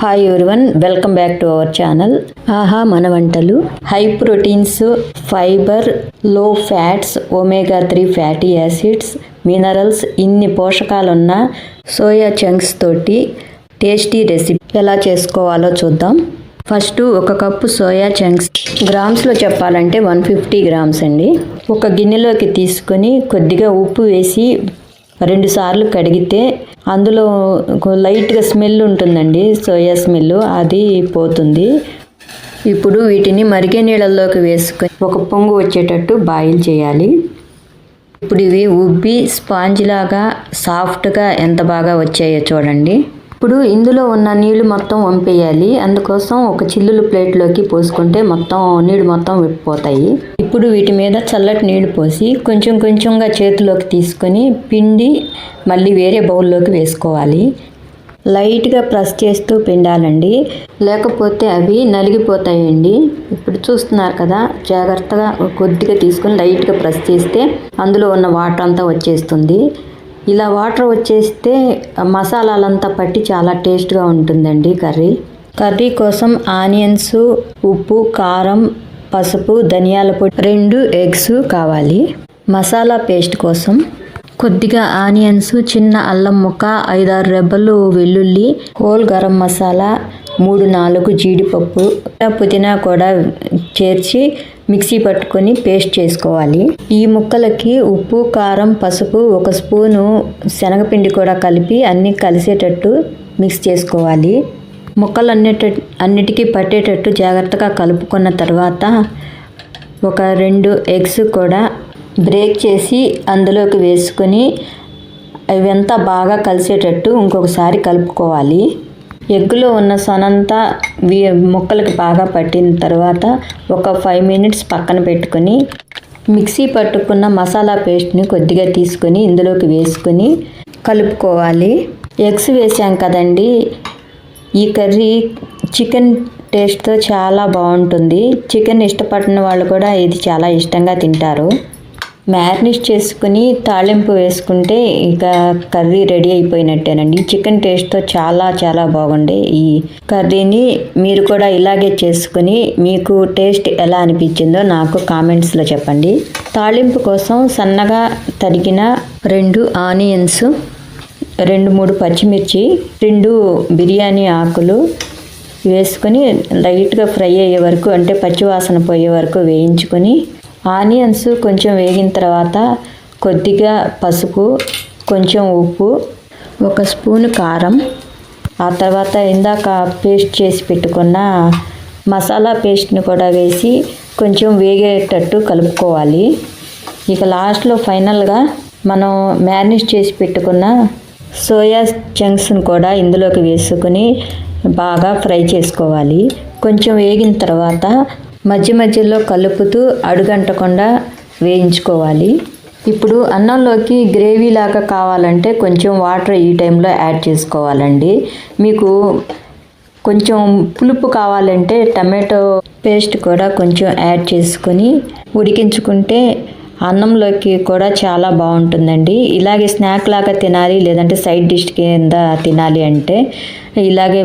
Hi everyone, welcome back to our channel. ఆహా మన వంటలు. హై ప్రోటీన్స్, ఫైబర్, లో fats, omega 3 fatty acids, minerals, ఇన్ని పోషకాలున్న సోయా చంక్స్ తోటి టేస్టీ రెసిపీ ఎలా చేసుకోవాలో చూద్దాం. ఫస్ట్ ఒక కప్పు సోయా చంక్స్, గ్రామ్స్లో చెప్పాలంటే 150 గ్రామ్స్ అండి. ఒక గిన్నెలోకి తీసుకొని కొద్దిగా ఉప్పు వేసి 2 సార్లు కడిగితే అందులో లైట్గా స్మెల్ ఉంటుందండి, సోయా స్మెల్, అది పోతుంది. ఇప్పుడు వీటిని మరిగే నీళ్ళల్లోకి వేసుకొని ఒక పొంగు వచ్చేటట్టు బాయిల్ చేయాలి. ఇప్పుడు ఇవి ఉబ్బి స్పాంజ్ లాగా సాఫ్ట్గా ఎంత బాగా వచ్చాయో చూడండి. ఇప్పుడు ఇందులో ఉన్న నీళ్లు మొత్తం వంపేయాలి. అందుకోసం ఒక చిల్లులు ప్లేట్లోకి పోసుకుంటే మొత్తం నీళ్ళు మొత్తం విప్పిపోతాయి. ఇప్పుడు వీటి మీద చల్లటి నీళ్లు పోసి కొంచెం కొంచెంగా చేతిలోకి తీసుకొని పిండి మళ్ళీ వేరే బౌల్లోకి వేసుకోవాలి. లైట్గా ప్రెస్ చేస్తూ పిండాలండి, లేకపోతే అవి నలిగిపోతాయండి. ఇప్పుడు చూస్తున్నారు కదా, జాగ్రత్తగా కొద్దిగా తీసుకొని లైట్గా ప్రెస్ చేస్తే అందులో ఉన్న వాటర్ అంతా వచ్చేస్తుంది. ఇలా వాటర్ వచ్చేస్తే మసాలాలంతా పట్టి చాలా టేస్ట్గా ఉంటుందండి కర్రీ కోసం ఆనియన్స్, ఉప్పు, కారం, పసుపు, ధనియాల పొడి, 2 ఎగ్స్ కావాలి. మసాలా పేస్ట్ కోసం కొద్దిగా ఆనియన్స్, చిన్న అల్లం ముక్క, 5-6 రెబ్బలు వెల్లుల్లి, హోల్ గరం మసాలా, 3-4 జీడిపప్పు, పుదీనా కూడా చేర్చి మిక్సీ పట్టుకొని పేస్ట్ చేసుకోవాలి. ఈ ముక్కలకి ఉప్పు, కారం, పసుపు, 1 స్పూను శనగపిండి కూడా కలిపి అన్నీ కలిసేటట్టు మిక్స్ చేసుకోవాలి. ముక్కలు అన్నిటికీ పట్టేటట్టు జాగ్రత్తగా కలుపుకున్న తర్వాత ఒక 2 ఎగ్స్ కూడా బ్రేక్ చేసి అందులోకి వేసుకొని అవంతా బాగా కలిసేటట్టు ఇంకొకసారి కలుపుకోవాలి. ఎగ్గులో ఉన్న సొనంతా ముక్కలకి బాగా పట్టిన తర్వాత ఒక 5 మినిట్స్ పక్కన పెట్టుకొని మిక్సీ పట్టుకున్న మసాలా పేస్ట్ని కొద్దిగా తీసుకొని ఇందులోకి వేసుకొని కలుపుకోవాలి. ఎగ్స్ వేసాం కదండి, ఈ కర్రీ చికెన్ టేస్ట్తో చాలా బాగుంటుంది. చికెన్ ఇష్టపడిన వాళ్ళు కూడా ఇది చాలా ఇష్టంగా తింటారు. మ్యారినేట్ చేసుకుని తాళింపు వేసుకుంటే ఇక కర్రీ రెడీ అయిపోయినట్టేనండి. చికెన్ టేస్ట్తో చాలా చాలా బాగుండే ఈ కర్రీని మీరు కూడా ఇలాగే చేసుకుని మీకు టేస్ట్ ఎలా అనిపించిందో నాకు కామెంట్స్లో చెప్పండి. తాళింపు కోసం సన్నగా తరిగిన 2 ఆనియన్స్, 2-3 పచ్చిమిర్చి, 2 బిర్యానీ ఆకులు వేసుకొని లైట్గా ఫ్రై అయ్యే వరకు, అంటే పచ్చివాసన పోయే వరకు వేయించుకొని ఆనియన్స్ కొంచెం వేగిన తర్వాత కొద్దిగా పసుపు, కొంచెం ఉప్పు, 1 స్పూను కారం, ఆ తర్వాత ఇందాక పేస్ట్ చేసి పెట్టుకున్న మసాలా పేస్ట్ని కూడా వేసి కొంచెం వేగేటట్టు కలుపుకోవాలి. ఇక లాస్ట్లో ఫైనల్గా మనం మ్యారినేట్ చేసి పెట్టుకున్న సోయా చంక్స్ని కూడా ఇందులోకి వేసుకొని బాగా ఫ్రై చేసుకోవాలి. కొంచెం వేగిన తర్వాత మధ్య మధ్యలో కలుపుతూ అడుగంటకుండా వేయించుకోవాలి. ఇప్పుడు అన్నంలోకి గ్రేవీ లాగా కావాలంటే కొంచెం వాటర్ ఈ టైంలో యాడ్ చేసుకోవాలండి. మీకు కొంచెం పులుపు కావాలంటే టమాటో పేస్ట్ కూడా కొంచెం యాడ్ చేసుకొని ఉడికించుకుంటే అన్నంలోకి కూడా చాలా బాగుంటుందండి. ఇలాగే స్నాక్ లాగా తినాలి, లేదంటే సైడ్ డిష్ కింద తినాలి అంటే ఇలాగే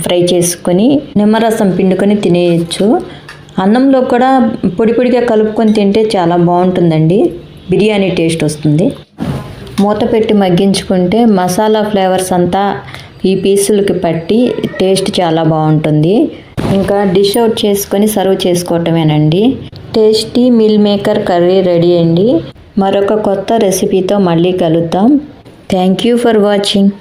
ఫ్రై చేసుకొని నిమ్మరసం పిండుకొని తినేయచ్చు. అన్నంలో కూడా పొడి పొడిగా కలుపుకొని తింటే చాలా బాగుంటుందండి, బిర్యానీ టేస్ట్ వస్తుంది. మూత పెట్టి మగ్గించుకుంటే మసాలా ఫ్లేవర్స్ అంతా ఈ పీసులకి పట్టి టేస్ట్ చాలా బాగుంటుంది. ఇంకా డిష్ అవుట్ చేసుకొని సర్వ్ చేసుకోవటమేనండి. Tasty meal maker curry ready అండి. మరొక కొత్త రెసిపీతో మళ్ళీ కలుద్దాం. Thank you for watching.